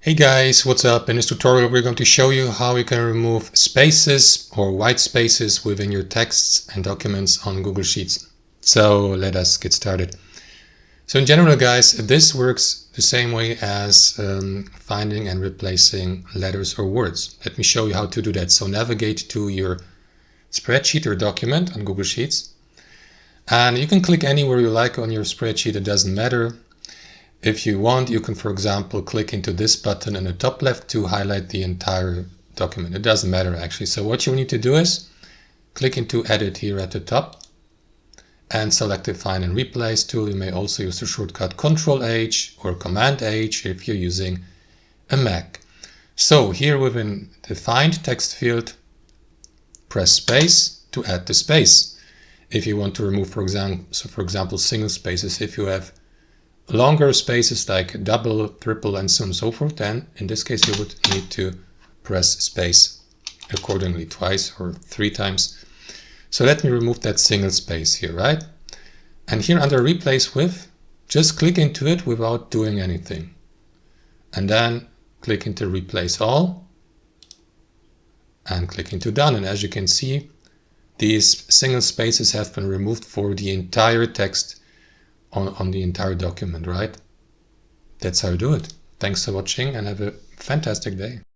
Hey guys, what's up? In this tutorial we're going to show you how you can remove spaces or white spaces within your texts and documents on Google Sheets. So let us get started. So in general guys, this works the same way as finding and replacing letters or words. Let me show you how to do that. So navigate to your spreadsheet or document on Google Sheets. And you can click anywhere you like on your spreadsheet, it doesn't matter. If you want, you can, for example, click into this button in the top left to highlight the entire document. It doesn't matter actually. So what you need to do is click into Edit here at the top and select the Find and Replace tool. You may also use the shortcut Ctrl-H or Command-H if you're using a Mac. So here within the Find text field, press space to add the space. If you want to remove, for example, single spaces, if you have longer spaces like double, triple, and so on and so forth, then in this case you would need to press space accordingly twice or 3 times. So let me remove that single space here, right? And here under Replace With, just click into it without doing anything. And then click into Replace All and click into Done. And as you can see, these single spaces have been removed for the entire text on the entire document, right? That's how you do it. Thanks for watching and have a fantastic day.